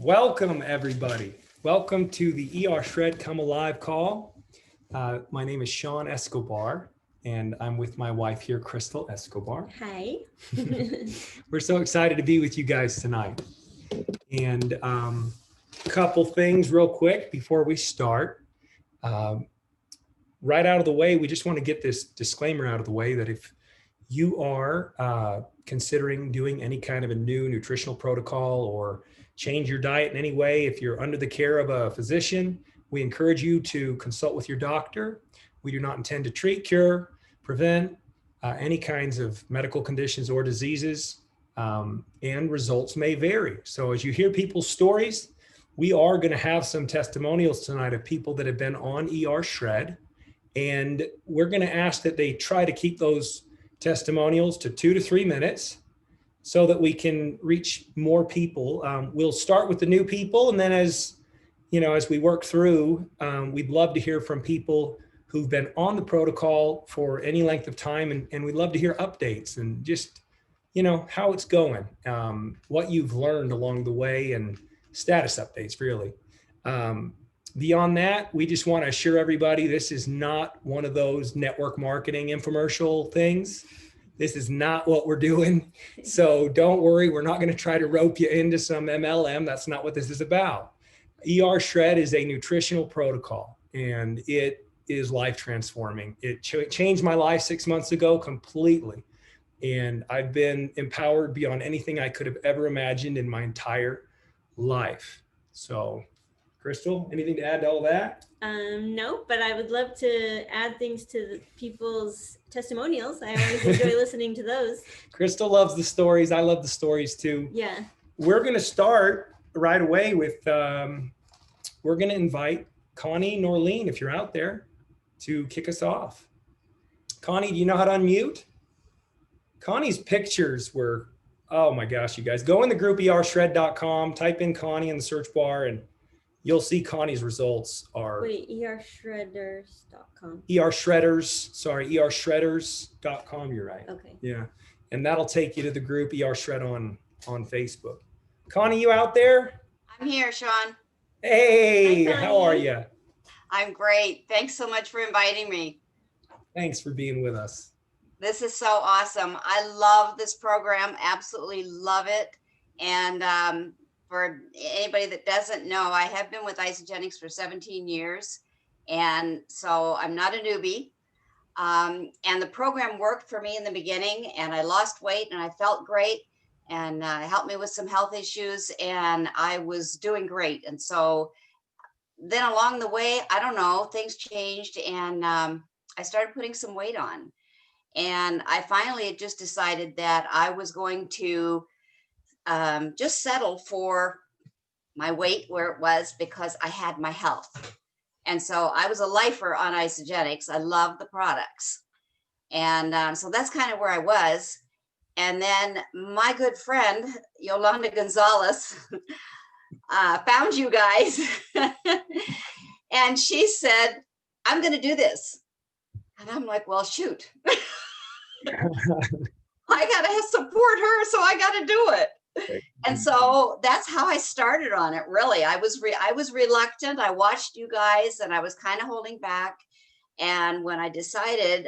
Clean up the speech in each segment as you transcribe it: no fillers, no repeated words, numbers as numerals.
Welcome, everybody. Welcome to the erShred Come Alive call. My name is Sean Escobar, and I'm with my wife here, Crystal Escobar. Hi. We're so excited to be with you guys tonight. And a couple things real quick before we start. Right out of the way, we just want to get this disclaimer out of the way that if you are considering doing any kind of a new nutritional protocol or change your diet in any way, if you're under the care of a physician, we encourage you to consult with your doctor. We do not intend to treat, cure, prevent any kinds of medical conditions or diseases, and results may vary. So as you hear people's stories, we are going to have some testimonials tonight of people that have been on erShred, and we're going to ask that they try to keep those testimonials to 2 to 3 minutes so that we can reach more people. We'll start with the new people, and then as we work through, we'd love to hear from people who've been on the protocol for any length of time, and we'd love to hear updates and just how it's going, what you've learned along the way, and status updates really. Beyond that, we just want to assure everybody this is not one of those network marketing infomercial things. This is not what we're doing. So don't worry, we're not going to try to rope you into some MLM. That's not what this is about. erShred is a nutritional protocol, and it is life transforming. It changed my life 6 months ago completely. And I've been empowered beyond anything I could have ever imagined in my entire life. So Crystal, anything to add to all that? No, but I would love to add things to the people's testimonials. I always enjoy listening to those. Crystal loves the stories. I love the stories too. Yeah. We're going to start right away with, we're going to invite Connie Norleen, if you're out there, to kick us off. Connie, do you know how to unmute? Connie's pictures were, oh my gosh, you guys. Go in the group ershred.com, type in Connie in the search bar, and you'll see Connie's results are... Wait, ershredders.com. ershredders.com, you're right. Okay. Yeah, and that'll take you to the group erShred on Facebook. Connie, you out there? I'm here, Sean. Hey, Hi, how are you? I'm great. Thanks so much for inviting me. Thanks for being with us. This is so awesome. I love this program, absolutely love it. And for anybody that doesn't know, I have been with Isagenix for 17 years. And so I'm not a newbie. And the program worked for me in the beginning, and I lost weight and I felt great, and helped me with some health issues, and I was doing great. And so then along the way, I don't know, things changed, and I started putting some weight on. And I finally just decided that I was going to just settle for my weight where it was, because I had my health. And so I was a lifer on Isagenix. I love the products. And so that's kind of where I was. And then my good friend, Yolanda Gonzalez, found you guys. And she said, I'm going to do this. And I'm like, well, shoot. I got to support her, so I got to do it. And so that's how I started on it, really. I was reluctant. I watched you guys, and I was kind of holding back. And when I decided,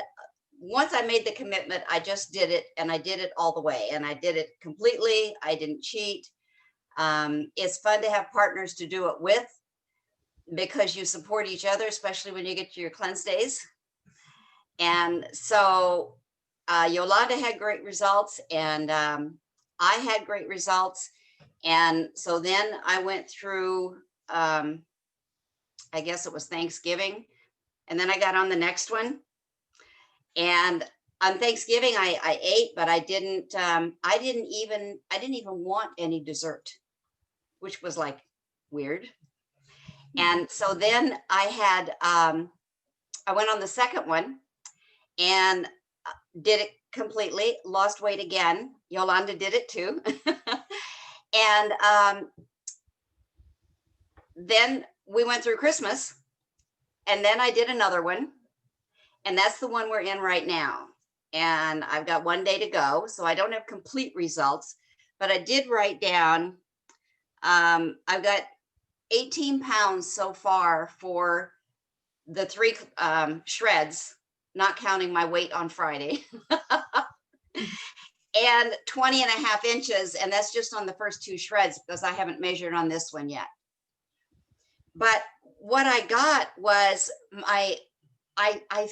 once I made the commitment, I just did it, and I did it all the way, and I did it completely. I didn't cheat. It's fun to have partners to do it with, because you support each other, especially when you get to your cleanse days. And so Yolanda had great results, and I had great results. And so then I went through, I guess it was Thanksgiving, and then I got on the next one. And on Thanksgiving, I ate, but I didn't even want any dessert, which was like weird. And so then I went on the second one and did it completely, lost weight again. Yolanda did it too. And then we went through Christmas, and then I did another one, and that's the one we're in right now. And I've got 1 day to go, so I don't have complete results, but I did write down I've got 18 pounds so far for the 3 shreds, not counting my weight on Friday. And 20.5 inches, and that's just on the first 2 shreds because I haven't measured on this one yet. But what I got was I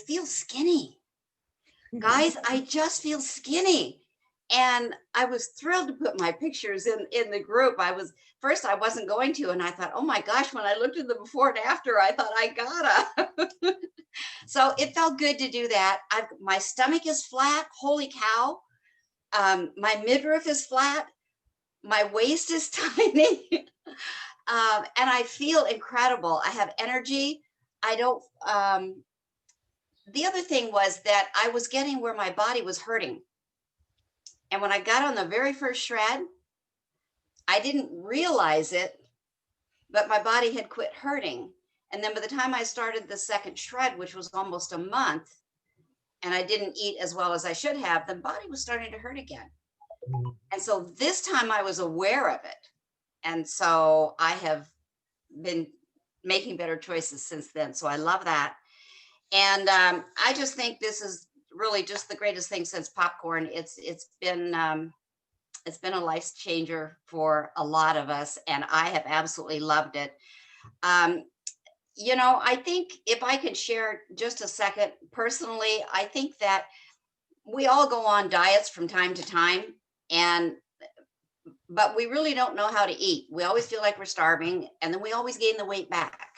feel skinny. Guys, I just feel skinny. And I was thrilled to put my pictures in the group. I wasn't going to, and I thought, oh my gosh, when I looked at the before and after, I thought I gotta. So it felt good to do that. My stomach is flat, holy cow. My midriff is flat. My waist is tiny. And I feel incredible. I have energy. I don't, the other thing was that I was getting where my body was hurting. And when I got on the very first shred, I didn't realize it, but my body had quit hurting. And then by the time I started the second shred, which was almost a month, and I didn't eat as well as I should have, the body was starting to hurt again. And so this time I was aware of it. And so I have been making better choices since then. So I love that. And I just think this is really just the greatest thing since popcorn. It's been a life changer for a lot of us, and I have absolutely loved it. You know, I think if I could share just a second, personally, I think that we all go on diets from time to time, but we really don't know how to eat. We always feel like we're starving, and then we always gain the weight back.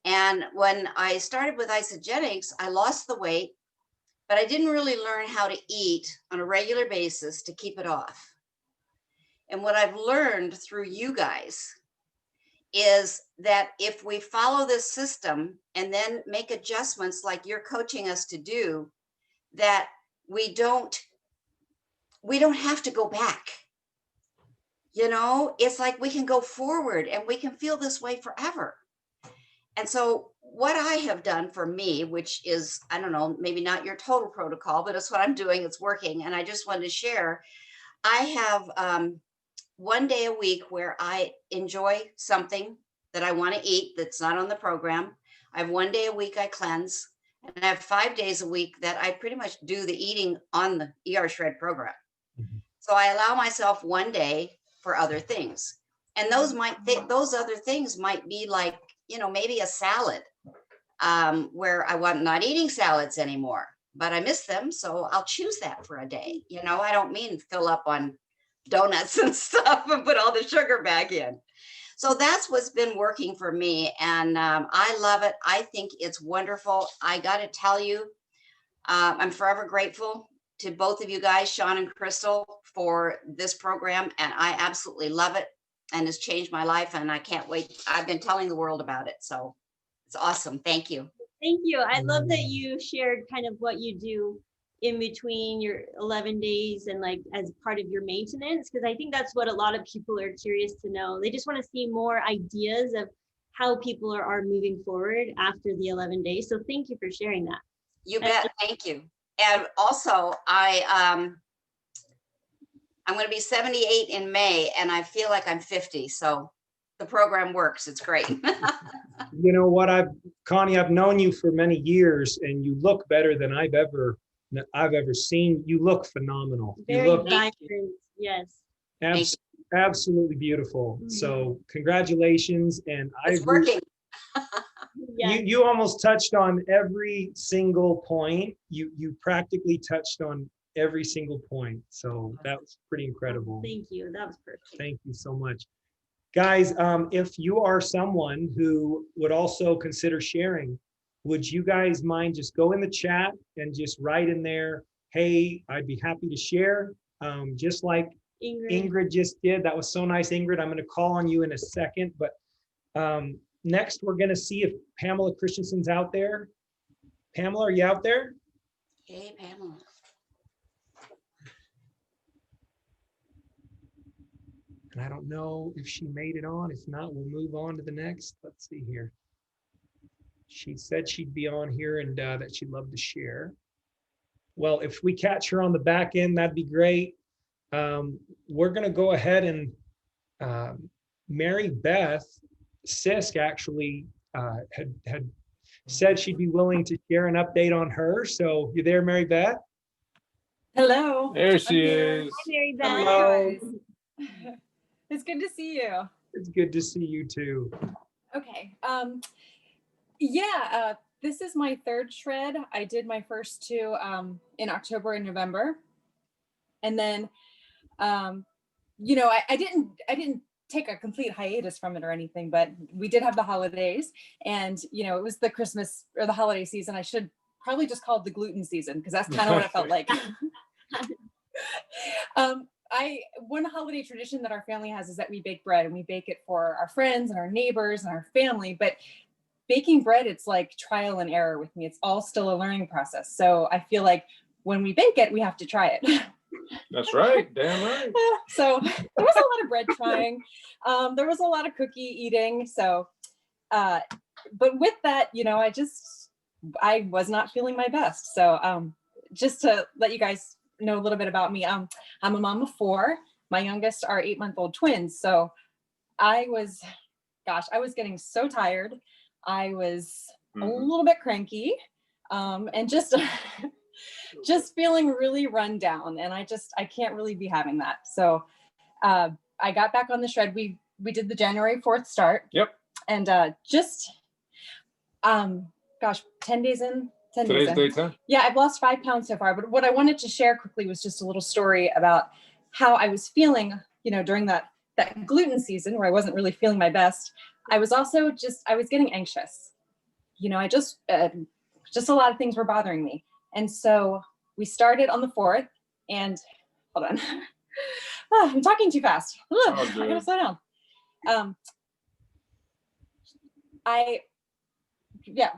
And when I started with Isagenix, I lost the weight, but I didn't really learn how to eat on a regular basis to keep it off. And what I've learned through you guys is that if we follow this system and then make adjustments like you're coaching us to do, that we don't have to go back. You know, it's like we can go forward and we can feel this way forever. And so what I have done for me, which is, I don't know, maybe not your total protocol, but it's what I'm doing, it's working. And I just wanted to share, I have 1 day a week where I enjoy something that I want to eat that's not on the program. I have 1 day a week I cleanse, and I have 5 days a week that I pretty much do the eating on the erShred program. Mm-hmm. So I allow myself 1 day for other things. And those other things might be like, you know, maybe a salad, where I want not eating salads anymore, but I miss them. So I'll choose that for a day. You know, I don't mean fill up on donuts and stuff and put all the sugar back in. So that's what's been working for me. And I love it. I think it's wonderful. I got to tell you, I'm forever grateful to both of you guys, Sean and Crystal, for this program. And I absolutely love it. And it's changed my life, and I can't wait. I've been telling the world about it. So it's awesome. Thank you. Thank you. I love that you shared kind of what you do in between your 11 days and like as part of your maintenance, because I think that's what a lot of people are curious to know. They just want to see more ideas of how people are moving forward after the 11 days. So thank you for sharing that. You bet. Thank you. And also, I'm going to be 78 in May, and I feel like I'm 50. So the program works. It's great. You know what, Connie, I've known you for many years, and you look better than I've ever seen. You look phenomenal. Very you look vibrant. Yes. Absolutely beautiful. Mm-hmm. So congratulations. And it's working. Yeah. You almost touched on every single point. You practically touched on every single point. So that was pretty incredible. Thank you. That was perfect. Thank you so much. Guys, if you are someone who would also consider sharing, would you guys mind just go in the chat and just write in there, hey, I'd be happy to share, just like Ingrid just did. That was so nice, Ingrid. I'm going to call on you in a second, but next we're going to see if Pamela Christensen's out there. Pamela, are you out there? Hey, Pamela. And I don't know if she made it on. If not, we'll move on to the next. Let's see here. She said she'd be on here and that she'd love to share. Well, if we catch her on the back end, that'd be great. We're going to go ahead and Mary Beth Sisk actually had said she'd be willing to share an update on her. So you there, Mary Beth? Hello. There she is. Hi, Mary Beth. Hello. It's good to see you. It's good to see you too. Okay. This is my third shred. I did my first two in October and November. And then, I didn't take a complete hiatus from it or anything, but we did have the holidays, and it was the Christmas or the holiday season. I should probably just call it the gluten season, because that's kind of what it felt like. One holiday tradition that our family has is that we bake bread, and we bake it for our friends and our neighbors and our family. But baking bread, it's like trial and error with me. It's all still a learning process. So I feel like when we bake it, we have to try it. That's right. Damn right. So there was a lot of bread trying. There was a lot of cookie eating. So, but with that, I was not feeling my best. So just to let you guys know a little bit about me, I'm a mom of 4. My youngest are 8-month-old twins. So I was getting so tired. I was a little bit cranky, and just feeling really run down, and I can't really be having that. So I got back on the shred. We did the January 4th start. Yep. And 10 days in. Today's day 10. Yeah, I've lost 5 pounds so far. But what I wanted to share quickly was just a little story about how I was feeling, during that gluten season where I wasn't really feeling my best. I was also I was getting anxious. I just a lot of things were bothering me. And so we started on the 4th, and hold on. I'm talking too fast. I gotta slow down.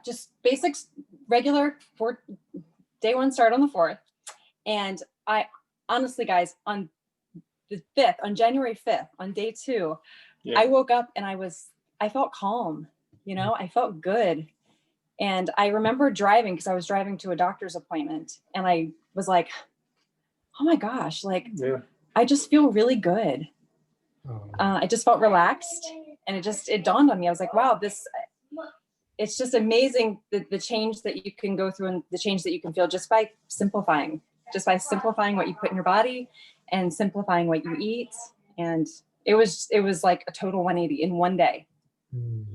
Just basics, regular for day 1 start on the 4th. And I honestly, guys, on the 5th, on January 5th, on day 2, I woke up and I felt calm, I felt good. And I remember driving, because I was driving to a doctor's appointment, and I was like, oh my gosh, I just feel really good. I just felt relaxed, and it dawned on me. I was like, wow, it's just amazing the change that you can go through and the change that you can feel just by simplifying what you put in your body and simplifying what you eat. And it was like a total 180 in one day.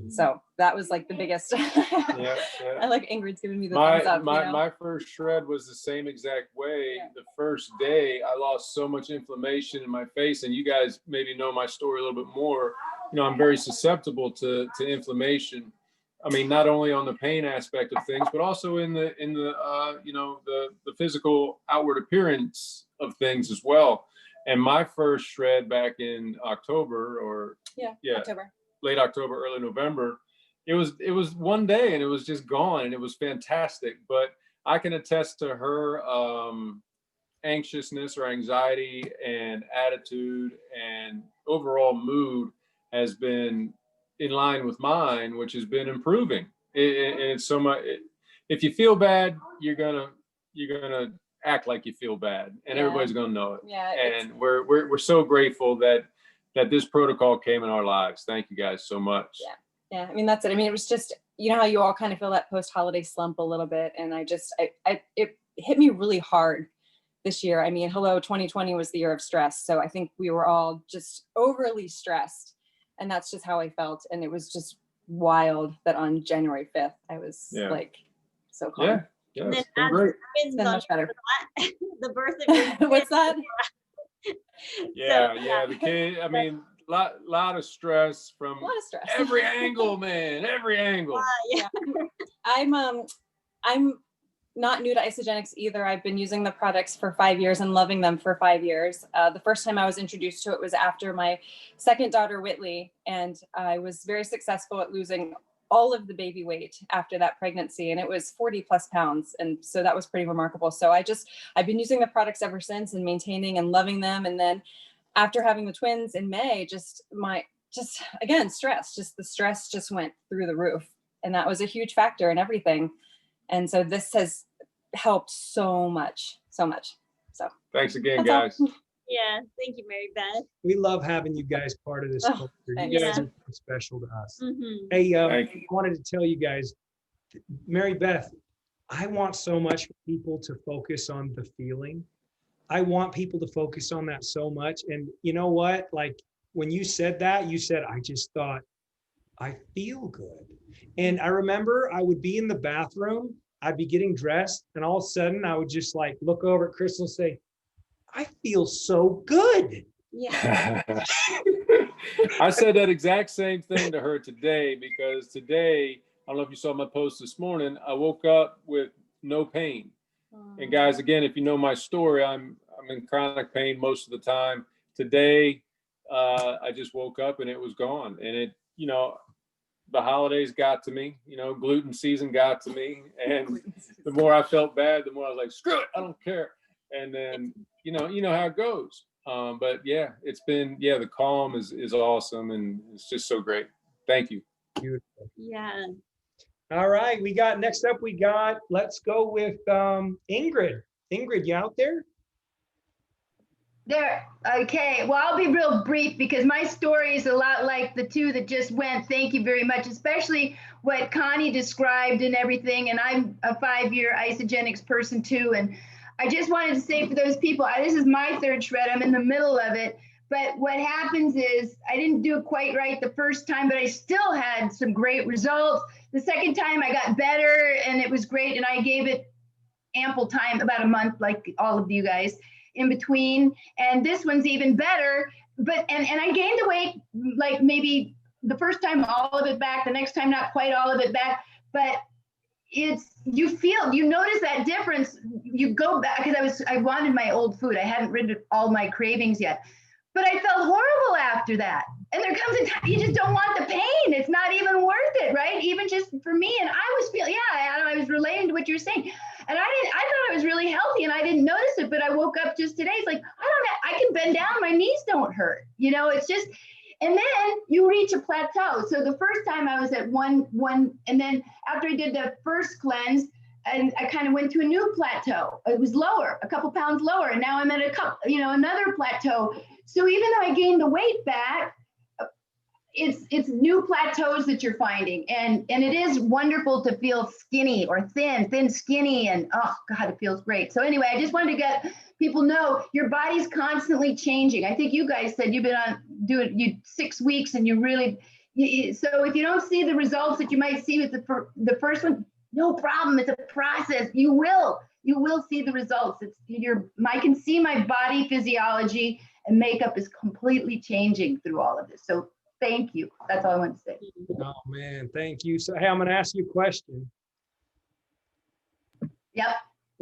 So that was like the biggest. Yeah. I like Ingrid's giving me the thumbs up. My first shred was the same exact way. Yeah. The first day I lost so much inflammation in my face, and you guys maybe know my story a little bit more. I'm very susceptible to inflammation. I mean, not only on the pain aspect of things, but also in the the physical outward appearance of things as well. And my first shred back in October, October. Late October, early November, it was one day, and it was just gone, and it was fantastic. But I can attest to her anxiousness or anxiety and attitude and overall mood has been in line with mine, which has been improving. And it's so much. If you feel bad, you're gonna act like you feel bad, and everybody's gonna know it. Yeah. And we're so grateful that this protocol came in our lives. Thank you guys so much. Yeah. I mean, that's it. I mean, it was just, how you all kind of feel that post-holiday slump a little bit. And it hit me really hard this year. I mean, 2020 was the year of stress. So I think we were all just overly stressed, and that's just how I felt. And it was just wild that on January 5th, I was so calm. Yeah. It's been great. It's been much better. The birth of your What's that? Yeah. The kid, I mean, lot of stress from every angle, man. Every angle. Yeah. I'm not new to Isagenix either. I've been using the products for 5 years and loving them for 5 years. The first time I was introduced to it was after my second daughter, Whitley, and I was very successful at losing all of the baby weight after that pregnancy, and it was 40 plus pounds. And so that was pretty remarkable. So I've been using the products ever since and maintaining and loving them. And then after having the twins in May, the stress just went through the roof. And that was a huge factor in everything. And so this has helped so much. So thanks again, guys. Yeah, thank you, Mary Beth. We love having you guys part of this Oh, culture. You thanks. guys Yeah. are special to us. Mhm. Hey, Thank I wanted to tell you guys, Mary Beth, I want so much for people to focus on the feeling. I want people to focus on that so much. And you know what? Like when you said that, you said, I just thought, I feel good. And I remember I would be in the bathroom, I'd be getting dressed, and all of a sudden I would just like look over at Crystal and say, I feel so good. Yeah. I said that exact same thing to her today, because today, I don't know if you saw my post this morning, I woke up with no pain. And guys, again, if you know my story, I'm in chronic pain most of the time. Today, I just woke up and it was gone. And it, the holidays got to me, gluten season got to me. And the more I felt bad, the more I was like, screw it, I don't care. And then, you know how it goes. But yeah, it's been, the calm is awesome. And it's just so great. Thank you. Beautiful. Yeah. All right, next up, let's go with Ingrid. Ingrid, you out there? There, okay. Well, I'll be real brief because my story is a lot like the two that just went. Thank you very much, especially what Connie described and everything. And I'm a 5-year Isagenix person too. And I just wanted to say for those people, this is my third shred. I'm in the middle of it. But what happens is I didn't do it quite right the first time, but I still had some great results. The second time I got better and it was great. And I gave it ample time, about a month, like all of you guys in between. And this one's even better. But and I gained the weight, like maybe the first time all of it back, the next time not quite all of it back. But you notice that difference. You go back, because I wanted my old food. I hadn't rid of all my cravings yet. But I felt horrible after that. And there comes a time you just don't want the pain. It's not even worth it, right? Even just for me. And I was feeling, Adam, I was relating to what you're saying. And I thought I was really healthy and I didn't notice it, but I woke up just today. It's like, I can bend down, my knees don't hurt. It's just, and then you reach a plateau. So the first time I was at one, and then after I did the first cleanse, and I kind of went to a new plateau. It was lower, a couple pounds lower. And now I'm at another plateau. So even though I gained the weight back, it's new plateaus that you're finding. And it is wonderful to feel skinny or thin, skinny. And oh God, it feels great. So anyway, I just wanted to get people know your body's constantly changing. I think you guys said you've been you 6 weeks and you really, so if you don't see the results that you might see with the first one, no problem. It's a process. You will see the results. I can see my body physiology and makeup is completely changing through all of this. So thank you. That's all I want to say. Oh man, thank you. So hey, I'm gonna ask you a question. Yep.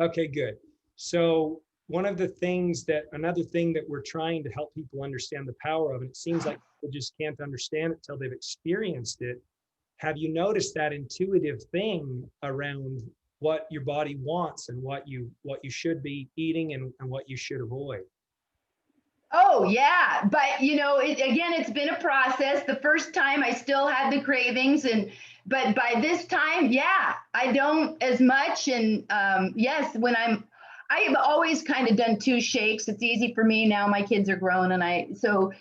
Okay, good. So another thing that we're trying to help people understand the power of, and it seems like people just can't understand it till they've experienced it. Have you noticed that intuitive thing around what your body wants and what you should be eating and what you should avoid? Oh yeah, but it's been a process. The first time I still had the cravings, but by this time, I don't as much. And yes, I've always kind of done 2 shakes. It's easy for me now. My kids are grown, and so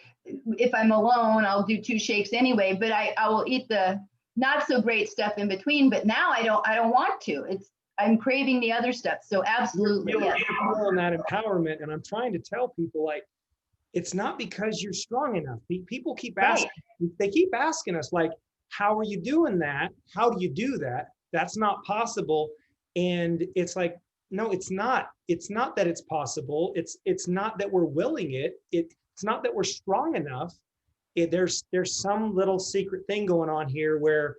if I'm alone, I'll do 2 shakes anyway. But I will eat the not so great stuff in between. But now I don't want to. I'm craving the other stuff. So absolutely, yes. On that empowerment, and I'm trying to tell people, like, it's not because you're strong enough. People keep asking, They keep asking us, like, how are you doing that? How do you do that? That's not possible. And it's like, no, it's not. It's not that it's possible. It's not that we're willing it. It's not that we're strong enough. There's some little secret thing going on here where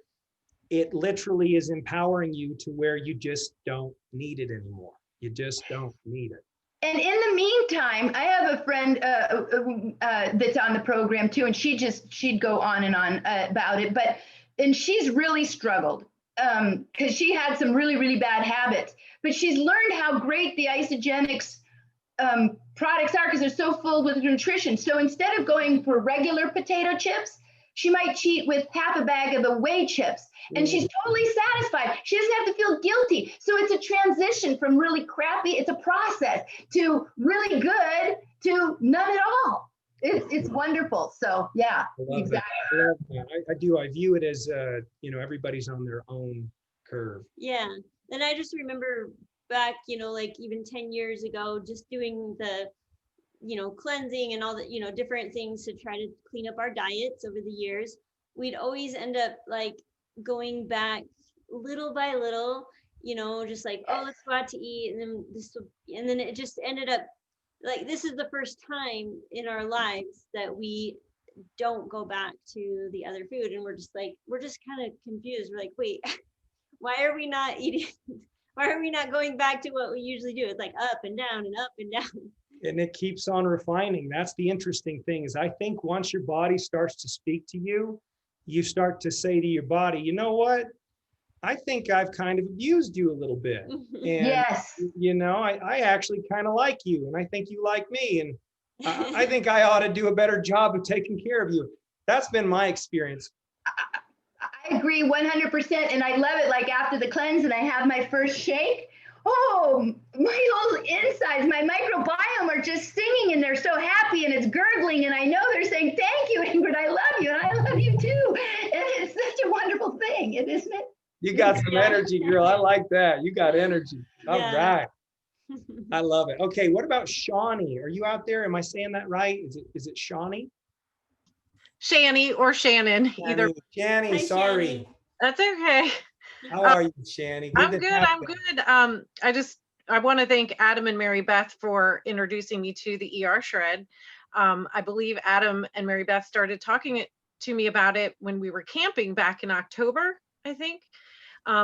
it literally is empowering you to where you just don't need it anymore. You just don't need it. And in the meantime, I have a friend that's on the program too, and she'd go on and on about it, and she's really struggled because she had some really, really bad habits, but she's learned how great the Isagenix products are because they're so full with nutrition. So instead of going for regular potato chips, she might cheat with half a bag of the whey chips, and she's totally satisfied. She doesn't have to feel guilty. So it's a transition from really crappy, it's a process, to really good to none at all. It's wonderful. So yeah, I love exactly. that. I love that. I do. I view it as, everybody's on their own curve. Yeah. And I just remember back, like even 10 years ago, just doing the, cleansing and all the, different things to try to clean up our diets over the years. We'd always end up like going back little by little, just like, oh, let's go out to eat. And then it just ended up like, this is the first time in our lives that we don't go back to the other food. And we're just kind of confused. We're like, wait, why are we not eating? Why are we not going back to what we usually do? It's like up and down and up and down. And it keeps on refining. That's the interesting thing, is I think once your body starts to speak to you, you start to say to your body, you know what? I think I've kind of abused you a little bit. And, Yes. I actually kind of like you, and I think you like me. And I think I ought to do a better job of taking care of you. That's been my experience. I agree 100%. And I love it. Like after the cleanse and I have my first shake, oh, my little insides, my microbiome are just singing and they're so happy and it's gurgling. And I know they're saying, thank you, Ingrid, I love you. And I love you too. And it's such a wonderful thing, isn't it? You got some energy, girl. I like that. You got energy. All right. I love it. Okay. What about Shawnee? Are you out there? Am I saying that right? Is it Shawnee? Shani or Shannon, either. Shani, Hi, sorry. Shani. That's okay. How are you, Shani? I'm good. I'm good. I want to thank Adam and Mary Beth for introducing me to the erShred. I believe Adam and Mary Beth started talking to me about it when we were camping back in October, I think.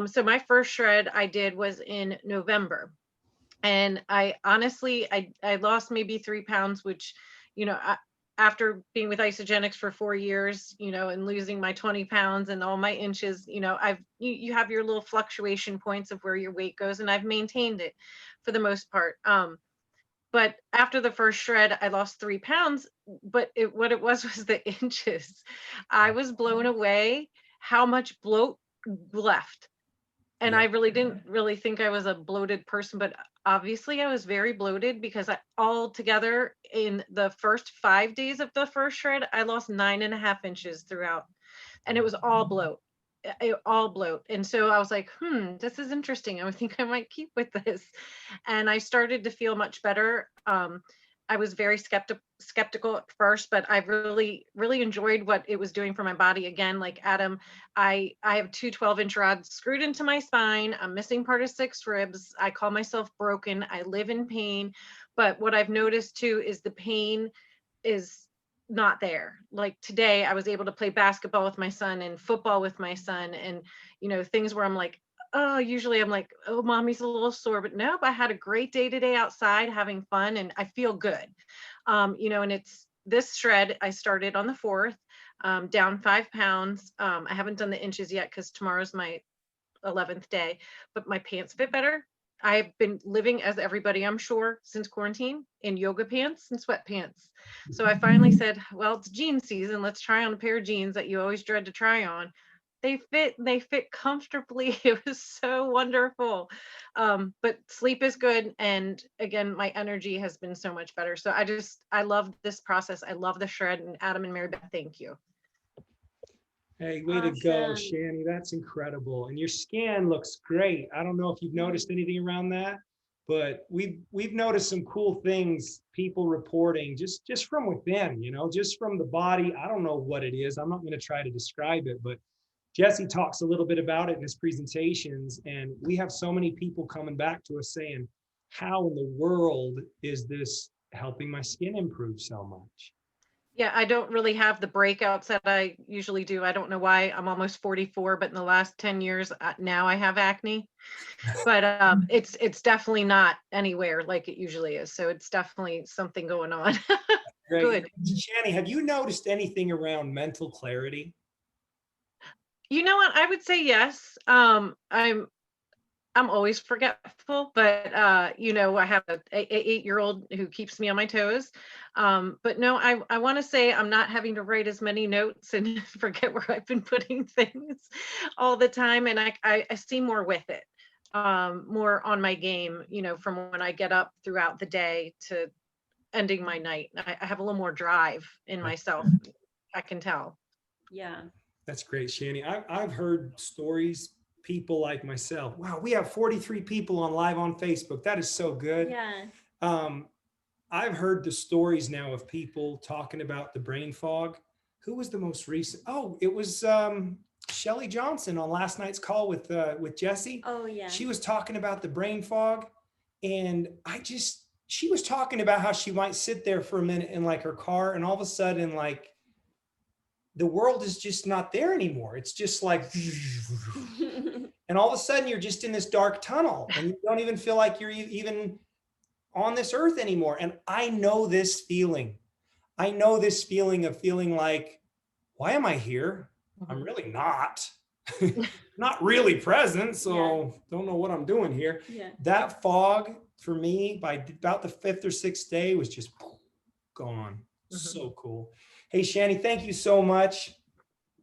So my first shred I did was in November. And I honestly, I lost maybe 3 pounds, which, after being with Isagenix for 4 years, and losing my 20 pounds and all my inches, you have your little fluctuation points of where your weight goes, and I've maintained it for the most part. But after the first shred, I lost 3 pounds, but what it was the inches. I was blown away how much bloat left. And I really didn't really think I was a bloated person, but obviously I was very bloated because all together in the first 5 days of the first shred, I lost 9.5 inches throughout, and it was all bloat, all bloat. And so I was like, this is interesting. I think I might keep with this. And I started to feel much better. I was very skeptical at first, but I really, really enjoyed what it was doing for my body. Again, like Adam, I have 2 12-inch rods screwed into my spine. I'm missing part of 6 ribs. I call myself broken. I live in pain. But what I've noticed too is the pain is not there. Like today, I was able to play basketball with my son and football with my son, and things where I'm like, oh, usually I'm like, oh, mommy's a little sore, but nope, I had a great day today outside having fun and I feel good. And it's this shred, I started on the 4th, down 5 pounds. I haven't done the inches yet because tomorrow's my 11th day, but my pants fit better. I've been living, as everybody I'm sure, since quarantine in yoga pants and sweatpants. So I finally said, well, it's jean season. Let's try on a pair of jeans that you always dread to try on. They fit comfortably. It was so wonderful. But sleep is good. And again, my energy has been so much better. So I love this process. I love the shred, and Adam and Mary Beth, thank you. Hey, way to go, Shani. That's incredible. And your skin looks great. I don't know if you've noticed anything around that, but we've noticed some cool things, people reporting just from within, just from the body. I don't know what it is. I'm not going to try to describe it, but Jesse talks a little bit about it in his presentations, and we have so many people coming back to us saying, how in the world is this helping my skin improve so much? Yeah, I don't really have the breakouts that I usually do. I don't know why. I'm almost 44, but in the last 10 years, now I have acne. But it's definitely not anywhere like it usually is. So it's definitely something going on. Good. Shani, have you noticed anything around mental clarity? You know what? I would say yes. I'm always forgetful, but I have an 8-year-old who keeps me on my toes. But no, I want to say I'm not having to write as many notes and forget where I've been putting things all the time. And I see more with it, more on my game, from when I get up throughout the day to ending my night. I have a little more drive in myself. I can tell. Yeah. That's great, Shani. I've heard stories, people like myself. Wow, we have 43 people live on Facebook. That is so good. Yeah. I've heard the stories now of people talking about the brain fog. Who was the most recent? Oh, it was Shelly Johnson on last night's call with Jesse. Oh yeah. She was talking about the brain fog, and she was talking about how she might sit there for a minute in like her car, and all of a sudden, like, the world is just not there anymore. It's just like, and all of a sudden you're just in this dark tunnel and you don't even feel like you're even on this earth anymore. And I know this feeling. I know this feeling of feeling like, why am I here? I'm really not. Not really present. So don't know what I'm doing here. Yeah. That fog for me by about the 5th or 6th day was just gone. So cool. Hey, Shani, thank you so much.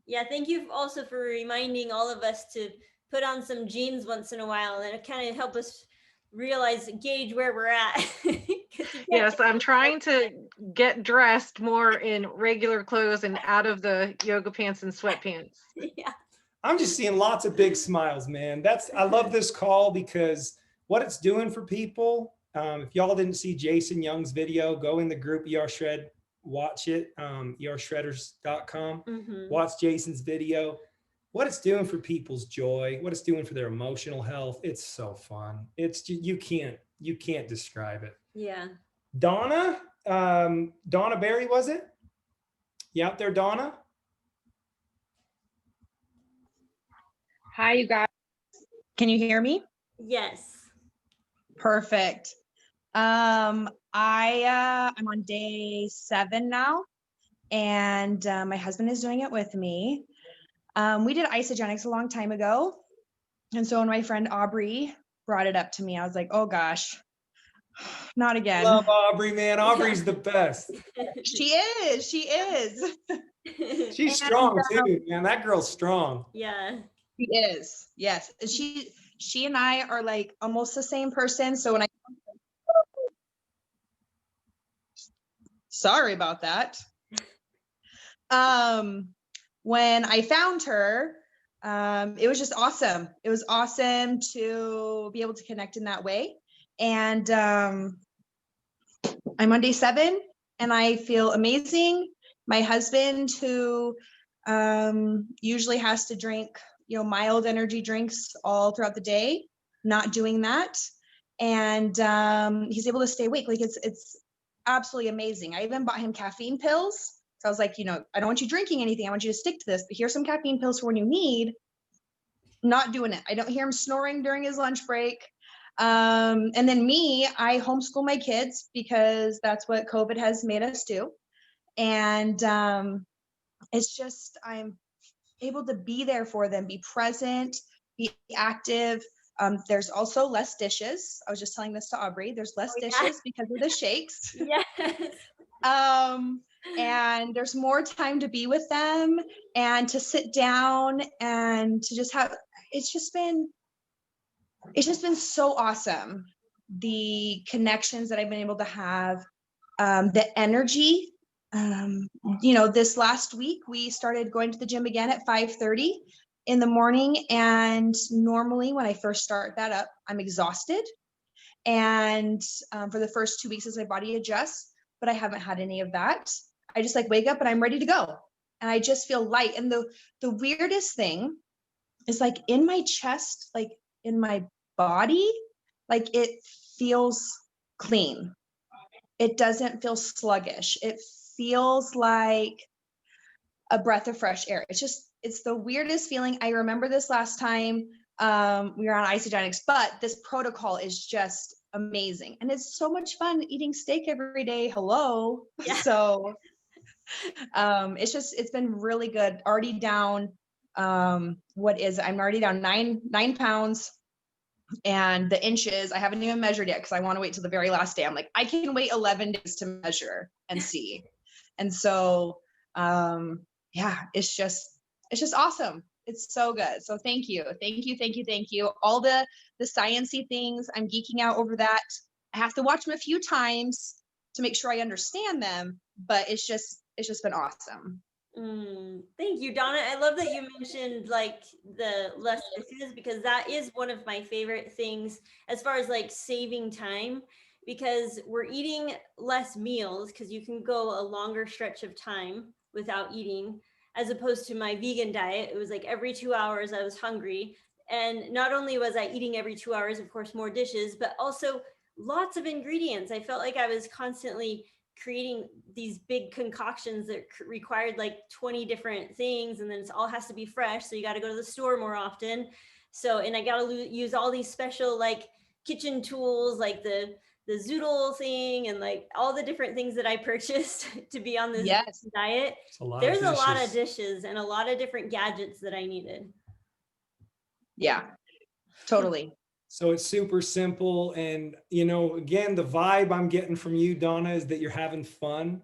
Yeah, thank you also for reminding all of us to put on some jeans once in a while, and it kind of help us gauge where we're at. Yes, I'm trying to get dressed more in regular clothes and out of the yoga pants and sweatpants. Yeah. I'm just seeing lots of big smiles, man. I love this call because what it's doing for people. If y'all didn't see Jason Young's video, go in the group erShred. Watch it, ershredders.com. Watch Jason's video. What it's doing for people's joy, what it's doing for their emotional health. It's so fun. It's you can't describe it. Yeah. Donna Berry, was it? You out there, Donna? Hi, you guys. Can you hear me? Yes. Perfect. I'm on day 7 now, and my husband is doing it with me. We did Isagenix a long time ago, and so when my friend Aubrey brought it up to me, I was like, oh gosh, not again. Love Aubrey, man. Aubrey's the best. She is. She's strong too, man. That girl's strong. Yeah. She is. Yes. She and I are like almost the same person. So sorry about that. When I found her, it was just awesome. It was awesome to be able to connect in that way. And I'm on day 7 and I feel amazing. My husband, who usually has to drink, mild energy drinks all throughout the day, not doing that. And he's able to stay awake. Like it's absolutely amazing. I even bought him caffeine pills. So I was like, I don't want you drinking anything. I want you to stick to this, but here's some caffeine pills for when you need. Not doing it. I don't hear him snoring during his lunch break. And then me, I homeschool my kids because that's what COVID has made us do. And it's just, I'm able to be there for them, be present, be active. There's also less dishes. I was just telling this to Aubrey. There's less dishes because of the shakes. Yes. And there's more time to be with them and to sit down and to just have, it's just been so awesome. The connections that I've been able to have, the energy. This last week we started going to the gym again at 5:30 in the morning. And normally when I first start that up, I'm exhausted. And for the first 2 weeks as my body adjusts, but I haven't had any of that. I just wake up and I'm ready to go. And I just feel light. And the weirdest thing is in my chest, in my body, it feels clean. It doesn't feel sluggish. It feels like a breath of fresh air. It's the weirdest feeling. I remember this last time we were on Isagenix, but this protocol is just amazing. And it's so much fun eating steak every day. Hello. Yeah. So it's been really good. Already down, I'm already down 9 pounds. And the inches, I haven't even measured yet because I want to wait till the very last day. I'm like, I can wait 11 days to measure and see. And so, it's just awesome. It's so good. So thank you. All the sciencey things, I'm geeking out over that. I have to watch them a few times to make sure I understand them, but it's just been awesome. Thank you, Donna. I love that you mentioned like the less dishes, because that is one of my favorite things as far as like saving time, because we're eating less meals because you can go a longer stretch of time without eating, as opposed to my vegan diet. It was like every 2 hours I was hungry. And not only was I eating every 2 hours, of course, more dishes, but also lots of ingredients. I felt like I was constantly creating these big concoctions that required like 20 different things, and then it all has to be fresh, so you got to go to the store more often. So, and I got to use all these special like kitchen tools, like the zoodle thing, and like all the different things that I purchased to be on this diet. There's a lot of dishes and a lot of different gadgets that I needed. Yeah, totally. So it's super simple. And, you know, again, the vibe I'm getting from you, Donna, is that you're having fun.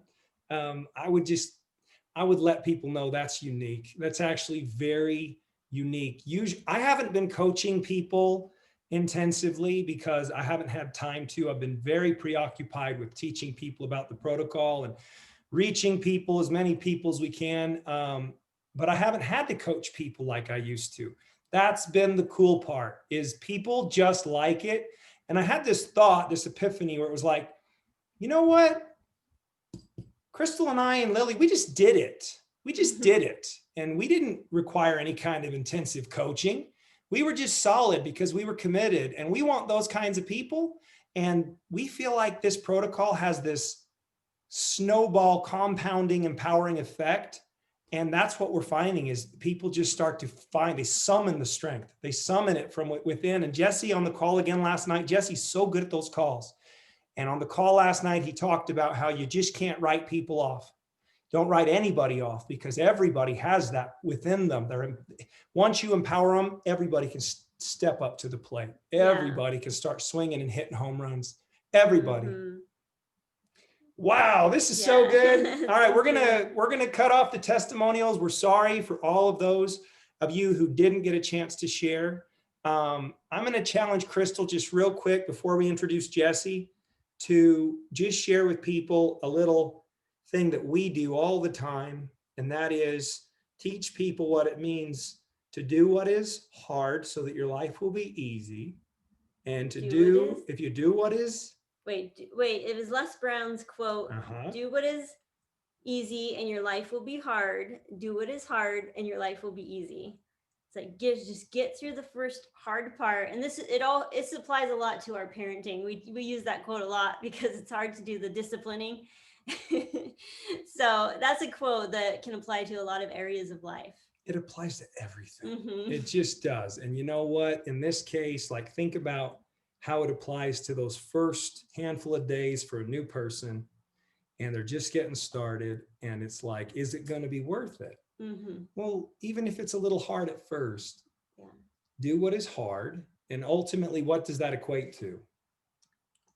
I would let people know that's unique. That's actually very unique. Usually, I haven't been coaching people intensively because I haven't had time to. I've been very preoccupied with teaching people about the protocol and reaching people, as many people as we can. But I haven't had to coach people like I used to. That's been the cool part, is people just like it. And I had this thought, this epiphany, where it was like, you know what? Crystal and I and Lily, we just did it. We just did it. And we didn't require any kind of intensive coaching. We were just solid because we were committed, and we want those kinds of people. And we feel like this protocol has this snowball compounding, empowering effect. And that's what we're finding, is people just start to find, they summon the strength. They summon it from within. And Jesse on the call again last night, Jesse's so good at those calls. And on the call last night, he talked about how you just can't write people off. Don't write anybody off, because everybody has that within them. Once you empower them, everybody can step up to the plate. Everybody can start swinging and hitting home runs. Everybody. Wow, this is so good. All right, we're gonna cut off the testimonials. We're sorry for all of those of you who didn't get a chance to share. I'm gonna challenge Crystal just real quick before we introduce Jesse to just share with people a little thing that we do all the time, and that is teach people what it means to do what is hard so that your life will be easy, and to do if you do what is. Wait, it was Les Brown's quote, do what is easy and your life will be hard. Do what is hard and your life will be easy. It's like, just get through the first hard part. And it applies a lot to our parenting. We use that quote a lot because it's hard to do the disciplining. So that's a quote that can apply to a lot of areas of life. It applies to everything. It just does. And you know what? In this case, like, think about how it applies to those first handful of days for a new person, and they're just getting started, and it's like, is it going to be worth it? Well, even if it's a little hard at first, do what is hard. And ultimately, what does that equate to?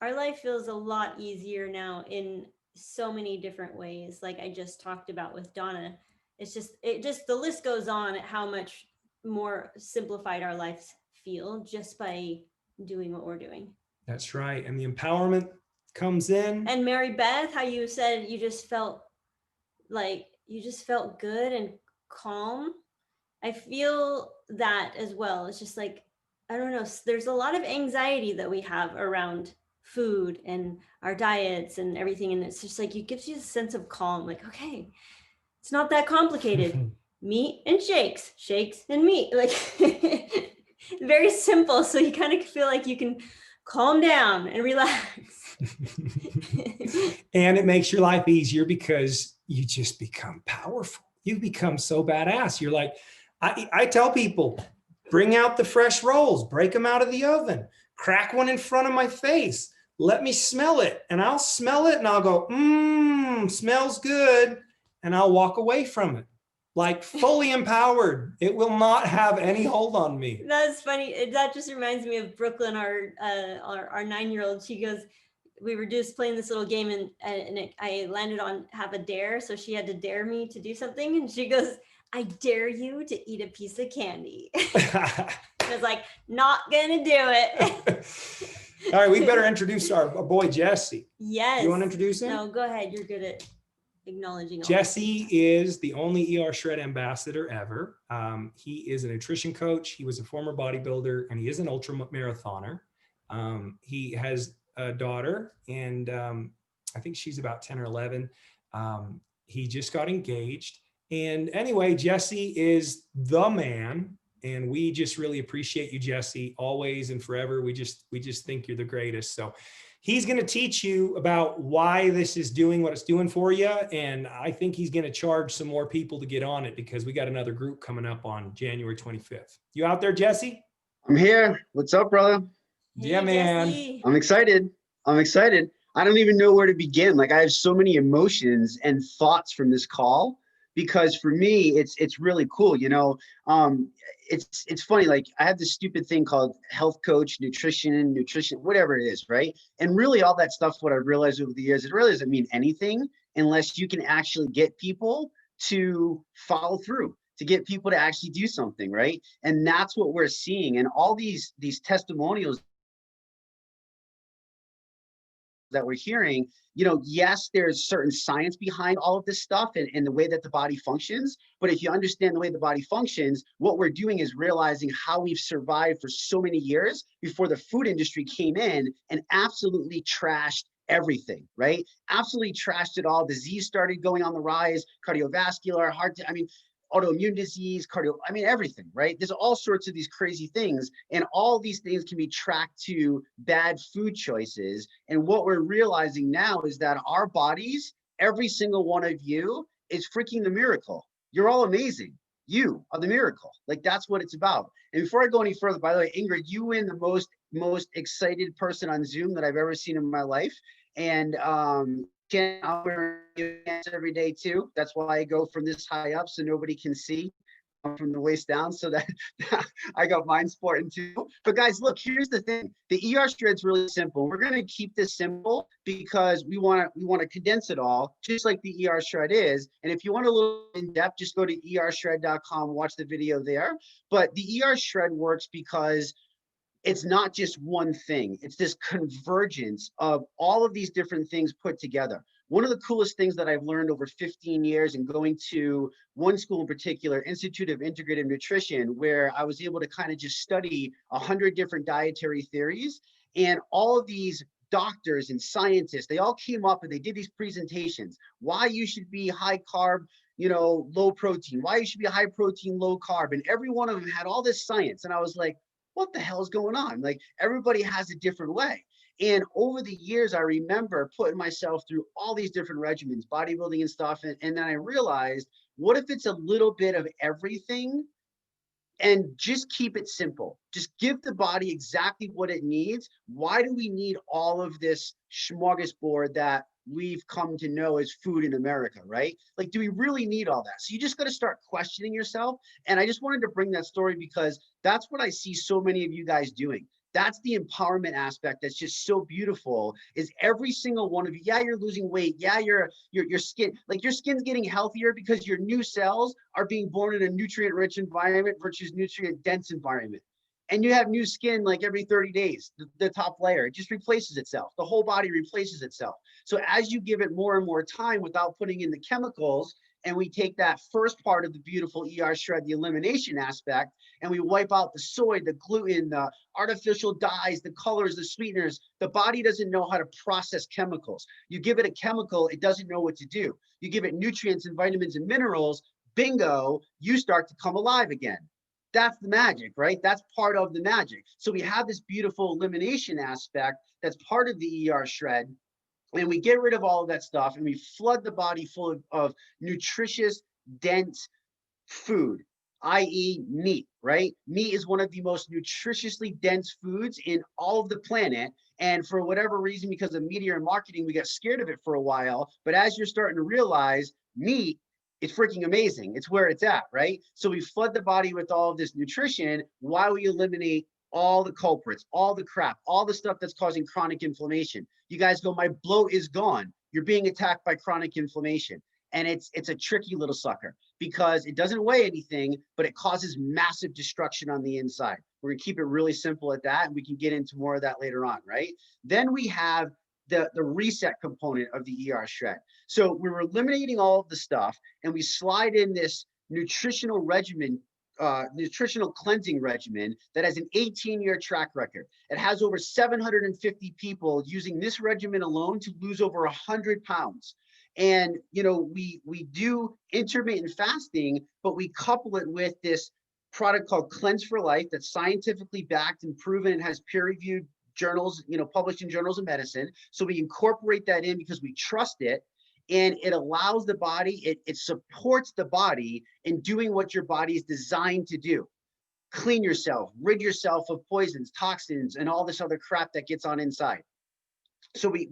Our life feels a lot easier now in so many different ways. Like I just talked about with Donna, the list goes on at how much more simplified our lives feel just by doing what we're doing. That's right. And the empowerment comes in. And Mary Beth, how you said you just felt good and calm. I feel that as well. It's just like, I don't know, there's a lot of anxiety that we have around food and our diets and everything. And it's just like, it gives you a sense of calm. Like, okay, it's not that complicated. Meat and shakes and meat. Like, very simple. So you kind of feel like you can calm down and relax. And it makes your life easier because you just become powerful. You become so badass. You're like, I tell people, bring out the fresh rolls, break them out of the oven, crack one in front of my face. Let me smell it. And I'll smell it and I'll go, smells good. And I'll walk away from it. Like fully empowered. It will not have any hold on me. That's funny. That just reminds me of Brooklyn, our 9-year-old. She goes, we were just playing this little game and I landed on have a dare. So she had to dare me to do something. And she goes, I dare you to eat a piece of candy. I was like, not gonna do it. All right, we better introduce our boy Jesse. Yes. You want to introduce him? No, go ahead. You're good at acknowledging. all Jesse is the only erShred ambassador ever. He is a nutrition coach. He was a former bodybuilder, and he is an ultra marathoner. He has a daughter, and I think she's about 10 or 11. He just got engaged. And anyway, Jesse is the man. And we just really appreciate you, Jesse, always and forever. We just think you're the greatest. So he's going to teach you about why this is doing what it's doing for you. And I think he's going to charge some more people to get on it, because we got another group coming up on January 25th. You out there, Jesse? I'm here. What's up, brother? Hey, Yeah, man. Jesse. I'm excited. I'm excited. I don't even know where to begin. Like, I have so many emotions and thoughts from this call, because for me, it's really cool. You know, it's funny. Like, I have this stupid thing called health coach, nutrition, whatever it is, right? And really, all that stuff, what I've realized over the years, it really doesn't mean anything unless you can actually get people to follow through, to get people to actually do something, right? And that's what we're seeing. And all these testimonials that we're hearing, you know, yes, there's certain science behind all of this stuff and the way that the body functions. But if you understand the way the body functions, what we're doing is realizing how we've survived for so many years before the food industry came in and absolutely trashed everything, right? Absolutely trashed it all. Disease started going on the rise, cardiovascular, autoimmune disease, everything, right? There's all sorts of these crazy things, and all these things can be tracked to bad food choices. And what we're realizing now is that our bodies, every single one of you, is freaking the miracle. You're all amazing. You are the miracle. Like, that's what it's about. And before I go any further, by the way, Ingrid, you win the most excited person on Zoom that I've ever seen in my life. And I'm wearing pants every day too. That's why I go from this high up so nobody can see from the waist down, so that I got mine sporting too. But guys, look, here's the thing. The erShred's really simple. We're going to keep this simple because we want to condense it all, just like the erShred is. And if you want a little in depth, just go to ershred.com, watch the video there. But the erShred works because it's not just one thing. It's this convergence of all of these different things put together. One of the coolest things that I've learned over 15 years and going to one school in particular, Institute of Integrative Nutrition, where I was able to kind of just study 100 different dietary theories. And all of these doctors and scientists, they all came up and they did these presentations, why you should be high carb, you know, low protein, why you should be high protein, low carb. And every one of them had all this science. And I was like, what the hell is going on? Like, everybody has a different way. And over the years, I remember putting myself through all these different regimens, bodybuilding and stuff. And then I realized, what if it's a little bit of everything and just keep it simple? Just give the body exactly what it needs. Why do we need all of this smorgasbord that we've come to know as food in America, right? Like, do we really need all that? So you just got to start questioning yourself. And I just wanted to bring that story because that's what I see so many of you guys doing. That's the empowerment aspect that's just so beautiful, is every single one of you. Yeah, you're losing weight. Yeah, your skin, like, your skin's getting healthier because your new cells are being born in a nutrient-rich environment versus nutrient-dense environment. And you have new skin like every 30 days, the top layer, it just replaces itself. The whole body replaces itself. So as you give it more and more time without putting in the chemicals, and we take that first part of the beautiful erShred, the elimination aspect, and we wipe out the soy, the gluten, the artificial dyes, the colors, the sweeteners, the body doesn't know how to process chemicals. You give it a chemical, it doesn't know what to do. You give it nutrients and vitamins and minerals, bingo, you start to come alive again. That's the magic, right? That's part of the magic. So we have this beautiful elimination aspect that's part of the erShred, and we get rid of all of that stuff and we flood the body full of nutritious, dense food, i.e. meat, right? Meat is one of the most nutritiously dense foods in all of the planet. And for whatever reason, because of media and marketing, we got scared of it for a while. But as you're starting to realize, meat, it's freaking amazing. It's where it's at, right? So we flood the body with all of this nutrition while we eliminate all the culprits, all the crap, all the stuff that's causing chronic inflammation. You guys go, my bloat is gone. You're being attacked by chronic inflammation. And it's a tricky little sucker because it doesn't weigh anything, but it causes massive destruction on the inside. We're gonna keep it really simple at that, and we can get into more of that later on, right? Then we have the reset component of the erShred. So we're eliminating all of the stuff, and we slide in this nutritional regimen, nutritional cleansing regimen that has an 18-year track record. It has over 750 people using this regimen alone to lose over 100 pounds. And, you know, we do intermittent fasting, but we couple it with this product called Cleanse for Life that's scientifically backed and proven and has peer-reviewed journals, you know, published in journals of medicine. So we incorporate that in because we trust it, and it allows the body, it supports the body in doing what your body is designed to do. Clean yourself, rid yourself of poisons, toxins, and all this other crap that gets on inside. So we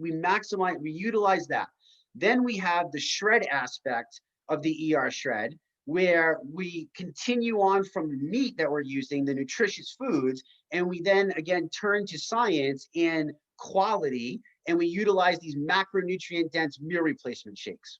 utilize that. Then we have the shred aspect of the erShred, where we continue on from the meat that we're using, the nutritious foods, and we then again turn to science and quality, and we utilize these macronutrient dense meal replacement shakes.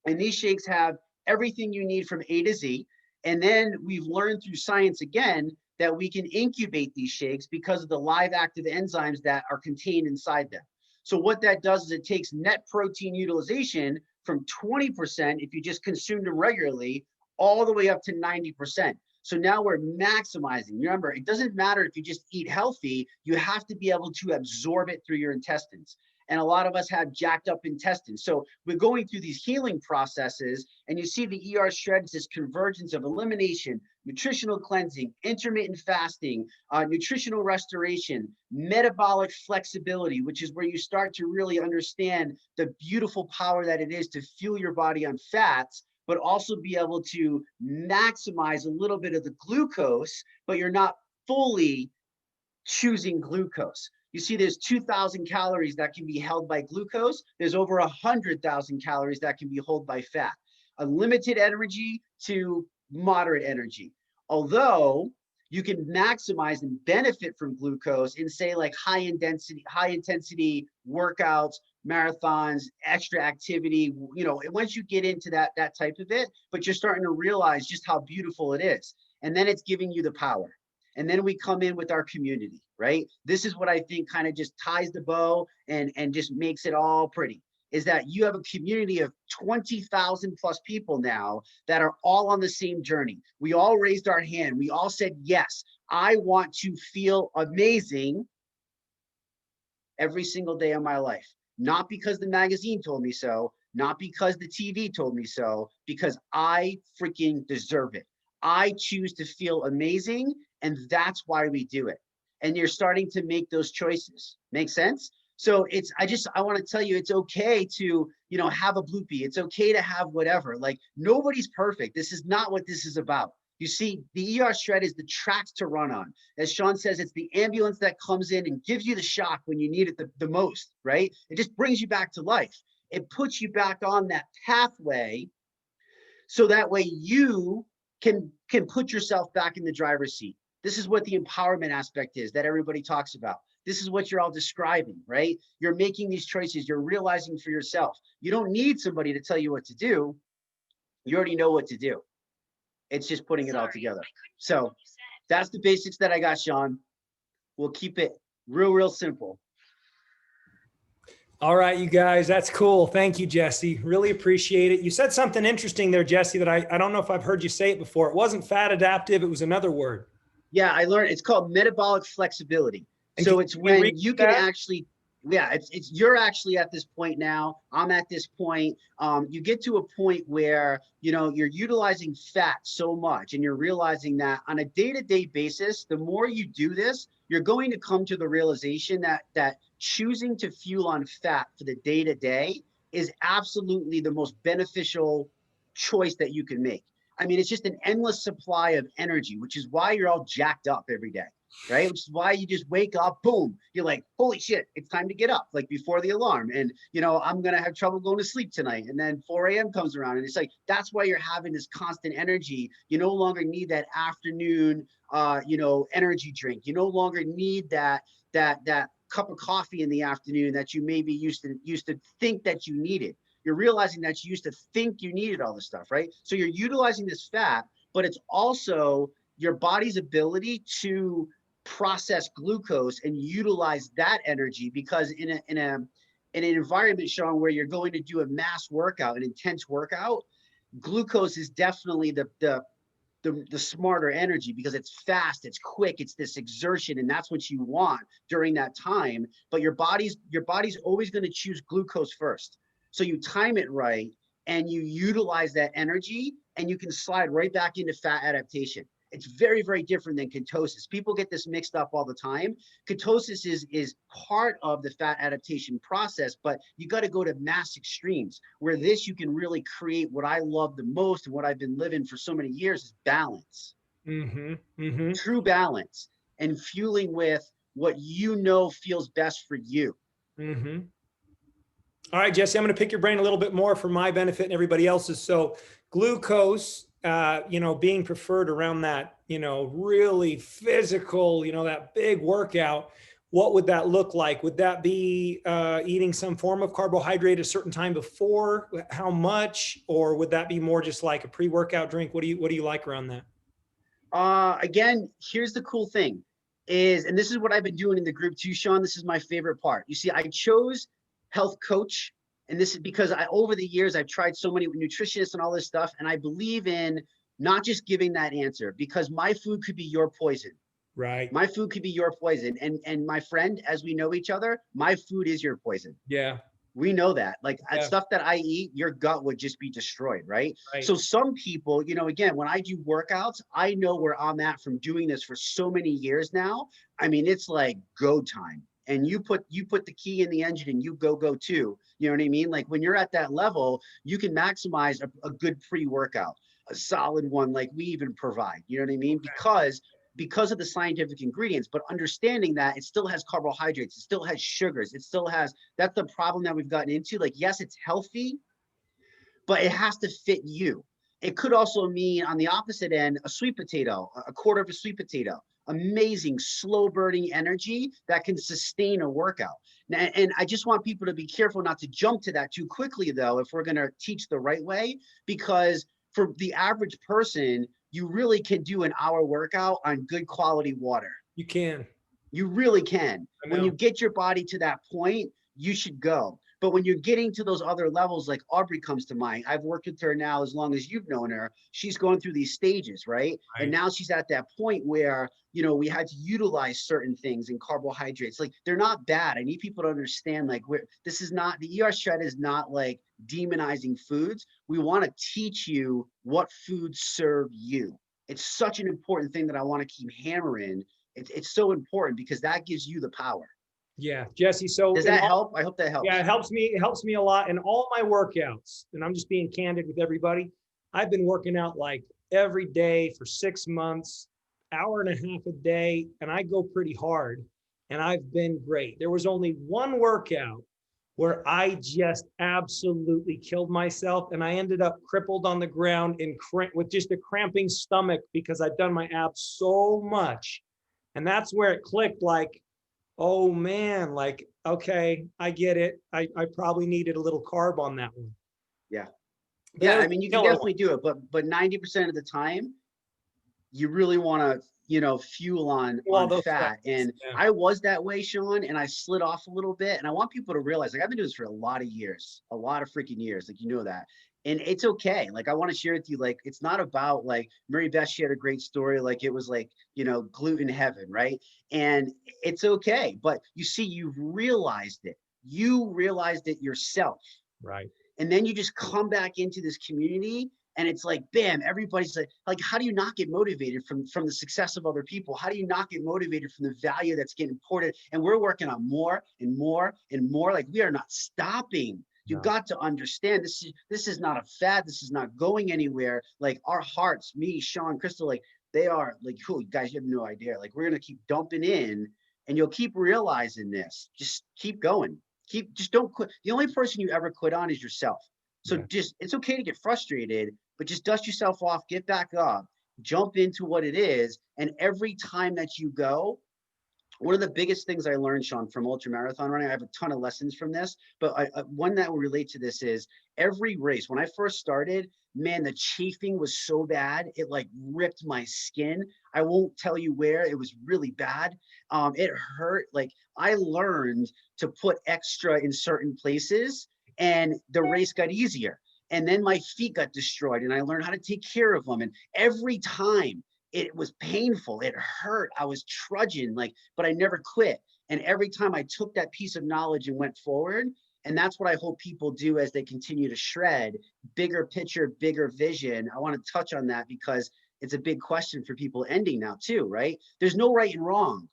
And these shakes have everything you need from A to Z. And then we've learned through science again that we can incubate these shakes because of the live active enzymes that are contained inside them. So what that does is it takes net protein utilization from 20% if you just consume them regularly, all the way up to 90%. So now we're maximizing. Remember, it doesn't matter if you just eat healthy, you have to be able to absorb it through your intestines. And a lot of us have jacked up intestines. So we're going through these healing processes, and you see the erShred is this convergence of elimination, nutritional cleansing, intermittent fasting, nutritional restoration, metabolic flexibility, which is where you start to really understand the beautiful power that it is to fuel your body on fats, but also be able to maximize a little bit of the glucose, but you're not fully choosing glucose. You see, there's 2,000 calories that can be held by glucose. There's over 100,000 calories that can be held by fat. Unlimited energy to moderate energy. Although you can maximize and benefit from glucose in, say, like high intensity workouts, marathons, extra activity, you know, once you get into that type of it, but you're starting to realize just how beautiful it is. And then it's giving you the power. And then we come in with our community, right? This is what I think kind of just ties the bow and just makes it all pretty, is that you have a community of 20,000 plus people now that are all on the same journey. We all raised our hand. We all said, yes, I want to feel amazing every single day of my life. Not because the magazine told me so, not because the TV told me so, because I freaking deserve it. I choose to feel amazing, and that's why we do it. And you're starting to make those choices. Make sense? So I want to tell you, it's okay to, you know, have a bloopy. It's okay to have whatever. Like, nobody's perfect. This is not what this is about. You see, the erShred is the tracks to run on. As Sean says, it's the ambulance that comes in and gives you the shock when you need it the most, right? It just brings you back to life. It puts you back on that pathway so that way you can put yourself back in the driver's seat. This is what the empowerment aspect is that everybody talks about. This is what you're all describing, right? You're making these choices. You're realizing for yourself. You don't need somebody to tell you what to do. You already know what to do. It's just putting it all together. So that's the basics that I got, Sean. We'll keep it real simple. All right, you guys, that's cool. Thank you, Jesse. Really appreciate it. You said something interesting there, Jesse, that I don't know if I've heard you say it before. It wasn't fat adaptive. It was another word. Yeah, I learned it's called metabolic flexibility. And so it's when you can that? actually, yeah, you're actually at this point now. I'm at this point. You get to a point where, you know, you're utilizing fat so much and you're realizing that on a day-to-day basis, the more you do this, you're going to come to the realization that choosing to fuel on fat for the day-to-day is absolutely the most beneficial choice that you can make. I mean, it's just an endless supply of energy, which is why you're all jacked up every day, right? Which is why you just wake up, boom, you're like, holy shit, it's time to get up, like before the alarm. And, you know, I'm going to have trouble going to sleep tonight. And then 4 a.m. comes around and it's like, that's why you're having this constant energy. You no longer need that afternoon, you know, energy drink. You no longer need that cup of coffee in the afternoon that you maybe used to think that you needed. You're realizing that you used to think you needed all this stuff, right? So you're utilizing this fat, but it's also your body's ability to process glucose and utilize that energy, because in an environment, Sean, where you're going to do a mass workout, an intense workout, glucose is definitely the smarter energy, because it's fast, it's quick, it's this exertion, and that's what you want during that time. But your body's always going to choose glucose first. So you time it right and you utilize that energy, and you can slide right back into fat adaptation. It's very, very different than ketosis. People get this mixed up all the time. Ketosis is part of the fat adaptation process, but you got to go to mass extremes, where this, you can really create what I love the most and what I've been living for so many years, is balance. True balance, and fueling with what you know feels best for you. All right, Jesse, I'm going to pick your brain a little bit more for my benefit and everybody else's. So glucose, being preferred around that, really physical, that big workout, what would that look like? Would that be eating some form of carbohydrate a certain time before? How much? Or would that be more just like a pre-workout drink? What do you like around that? Again, here's the cool thing is, and this is what I've been doing in the group too, Sean, this is my favorite part. You see, I chose health coach, and this is because over the years, I've tried so many nutritionists and all this stuff, and I believe in not just giving that answer, because my food could be your poison. Right. My food could be your poison. And my friend, as we know each other, my food is your poison. Yeah. We know that. Like stuff that I eat, your gut would just be destroyed, right? So some people, again, when I do workouts, I know where I'm at from doing this for so many years now. I mean, it's like go time. And you put the key in the engine and you go too. You know what I mean? Like when you're at that level, you can maximize a good pre-workout, a solid one like we even provide. You know what I mean? Because of the scientific ingredients, but understanding that it still has carbohydrates, it still has sugars, it still has, that's the problem that we've gotten into. Like, yes, it's healthy, but it has to fit you. It could also mean on the opposite end, a sweet potato, a quarter of a sweet potato, amazing slow burning energy that can sustain a workout. And I just want people to be careful not to jump to that too quickly though, if we're going to teach the right way, because for the average person, you really can do an hour workout on good quality water. You can. You really can. When you get your body to that point, you should go. But when you're getting to those other levels, like Aubrey comes to mind, I've worked with her now as long as you've known her. She's going through these stages, right? And now she's at that point where, we had to utilize certain things in carbohydrates. Like they're not bad. I need people to understand, like, this is not, the erShred is not like demonizing foods. We want to teach you what foods serve you. It's such an important thing that I want to keep hammering. It's so important because that gives you the power. Yeah, Jesse. So does that help? I hope that helps. Yeah, it helps me. It helps me a lot in all my workouts. And I'm just being candid with everybody. I've been working out like every day for 6 months, hour and a half a day, and I go pretty hard. And I've been great. There was only one workout where I just absolutely killed myself, and I ended up crippled on the ground with just a cramping stomach because I'd done my abs so much. And that's where it clicked, like, oh man, like, okay, I get it. I probably needed a little carb on that one. Yeah. Yeah, I mean, you can definitely do it, but 90% of the time, you really want to, fuel on fat. And I was that way, Sean, and I slid off a little bit. And I want people to realize, like, I've been doing this for a lot of years, a lot of freaking years, like, that. And it's okay. Like, I want to share with you, like, it's not about, like, Mary Beth shared a great story. Like, it was like, gluten heaven, right? And it's okay. But you see, you've realized it. You realized it yourself. Right. And then you just come back into this community and it's like, bam, everybody's like, how do you not get motivated from the success of other people? How do you not get motivated from the value that's getting imported? And we're working on more and more and more. Like, we are not stopping. You got to understand this is not a fad. This is not going anywhere. Like, our hearts, me, Sean, Crystal, like, they are like, cool, you guys, you have no idea. Like, we're going to keep dumping in and you'll keep realizing this. Just keep going. Just don't quit. The only person you ever quit on is yourself. So it's okay to get frustrated, but just dust yourself off, get back up, jump into what it is. And every time that you go, One of the biggest things I learned, Sean, from ultra marathon running, I have a ton of lessons from this, but one that will relate to this is every race. When I first started, man, the chafing was so bad. It like ripped my skin. I won't tell you where. It was really bad. It hurt. Like I learned to put extra in certain places and the race got easier. And then my feet got destroyed and I learned how to take care of them. And every time it was painful, it hurt. I was trudging, like, but I never quit. And every time I took that piece of knowledge and went forward, and that's what I hope people do as they continue to shred, bigger picture, bigger vision. I want to touch on that because it's a big question for people ending now too, right? There's no right and wrong.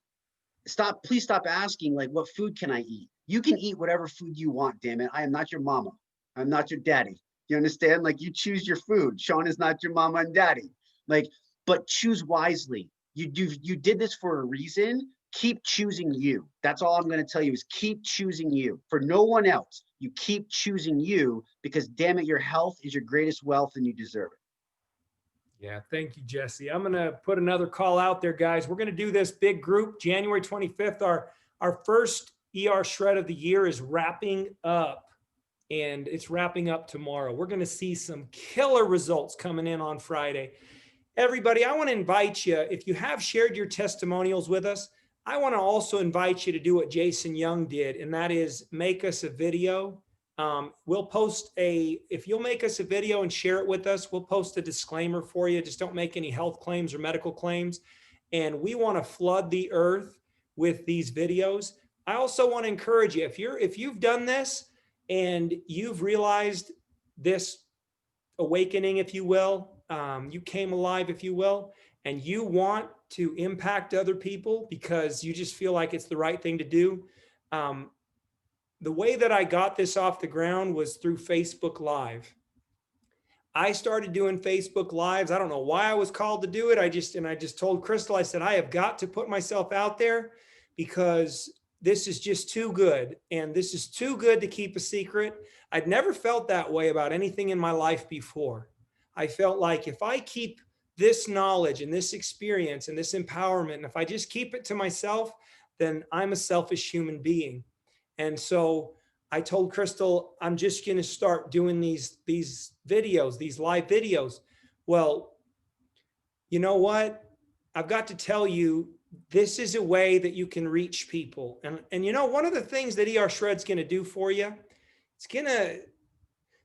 Please stop asking like, what food can I eat? You can eat whatever food you want, damn it. I am not your mama. I'm not your daddy. You understand? Like you choose your food. Sean is not your mama and daddy. Like, but choose wisely. You did this for a reason. Keep choosing you. That's all I'm going to tell you is keep choosing you for no one else. You keep choosing you because damn it, your health is your greatest wealth and you deserve it. Yeah. Thank you, Jesse. I'm going to put another call out there, guys. We're going to do this big group January 25th. Our first erShred of the year is wrapping up and it's wrapping up tomorrow. We're going to see some killer results coming in on Friday. Everybody, I want to invite you, if you have shared your testimonials with us, I want to also invite you to do what Jason Young did, and that is make us a video. We'll post if you'll make us a video and share it with us, we'll post a disclaimer for you. Just don't make any health claims or medical claims. And we want to flood the earth with these videos. I also want to encourage you, if you've done this and you've realized this awakening, if you will, you came alive, if you will, and you want to impact other people because you just feel like it's the right thing to do. The way that I got this off the ground was through Facebook Live. I started doing Facebook Lives. I don't know why I was called to do it. I just told Crystal, I said, I have got to put myself out there because this is just too good. And this is too good to keep a secret. I'd never felt that way about anything in my life before. I felt like if I keep this knowledge and this experience and this empowerment, and if I just keep it to myself, then I'm a selfish human being. And so I told Crystal, I'm just going to start doing these videos, these live videos. Well, you know what? I've got to tell you, this is a way that you can reach people. And you know, one of the things that erShred's going to do for you, it's going to,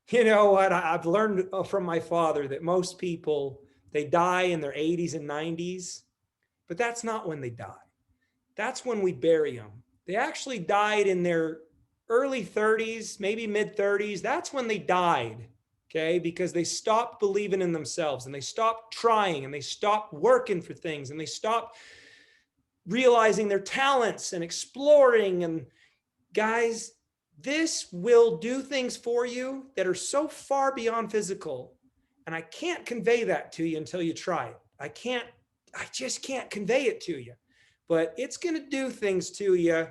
you know what, I've learned from my father that most people, they die in their 80s and 90s, but that's not when they die. That's when we bury them. They actually died in their early 30s, maybe mid 30s. That's when they died, okay? Because they stopped believing in themselves and they stopped trying and they stopped working for things and they stopped realizing their talents and exploring. And guys, this will do things for you that are so far beyond physical. And I can't convey that to you until you try it. I just can't convey it to you, but it's going to do things to you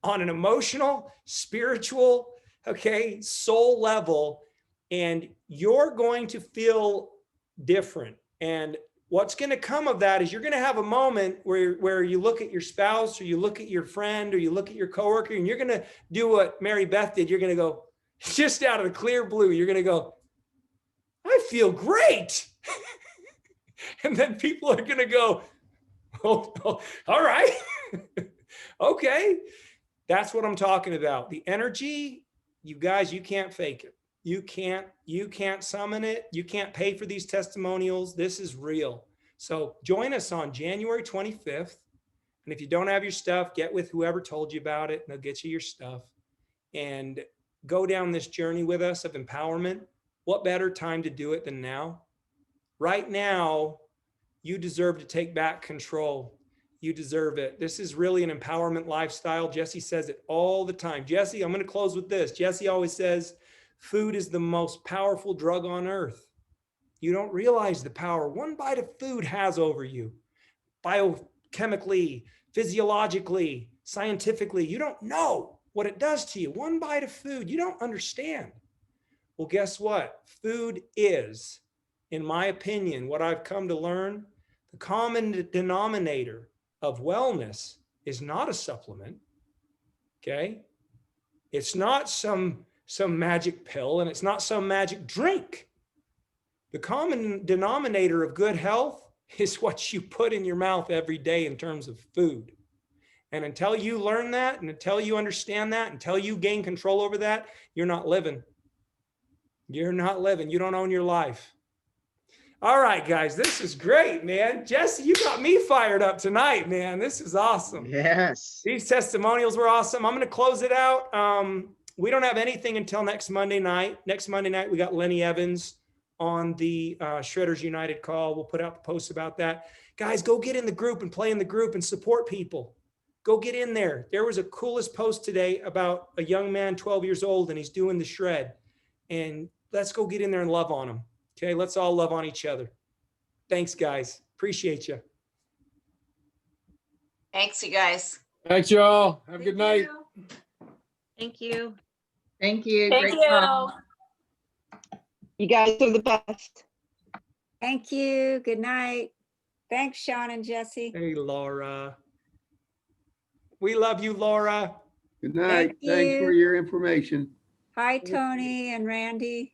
on an emotional, spiritual, okay, soul level. And you're going to feel different. And what's going to come of that is you're going to have a moment where you look at your spouse or you look at your friend or you look at your coworker and you're going to do what Mary Beth did. You're going to go, just out of the clear blue, you're going to go, I feel great. And then people are going to go, oh, all right. Okay. That's what I'm talking about. The energy, you guys, you can't fake it. You can't summon it. You can't pay for these testimonials. This is real. So join us on January 25th. And if you don't have your stuff, get with whoever told you about it and they'll get you your stuff and go down this journey with us of empowerment. What better time to do it than now? Right now, you deserve to take back control. You deserve it. This is really an empowerment lifestyle. Jesse says it all the time. Jesse, I'm going to close with this. Jesse always says, food is the most powerful drug on earth. You don't realize the power one bite of food has over you. Biochemically, physiologically, scientifically, you don't know what it does to you. One bite of food, you don't understand. Well, guess what? Food is, in my opinion, what I've come to learn, the common denominator of wellness is not a supplement. Okay. It's not some magic pill, and it's not some magic drink. The common denominator of good health is what you put in your mouth every day in terms of food. And until you learn that, and until you understand that, until you gain control over that, you're not living. You're not living. You don't own your life. All right, guys, this is great, man. Jesse, you got me fired up tonight, man. This is awesome. Yes. These testimonials were awesome. I'm going to close it out. We don't have anything until next Monday night. Next Monday night, we got Lenny Evans on the Shredders United call. We'll put out the post about that. Guys, go get in the group and play in the group and support people. Go get in there. There was a coolest post today about a young man, 12 years old, and he's doing the shred. And let's go get in there and love on him. Okay, let's all love on each other. Thanks, guys. Appreciate you. Thanks, you guys. Thanks, y'all. Have a good night. Thank you. Thank you. Thank Great you. talk. You guys are the best. Thank you. Good night. Thanks, Sean and Jesse. Hey, Laura. We love you, Laura. Good night. Thank Thanks for you. your information. Hi, Tony and Randy.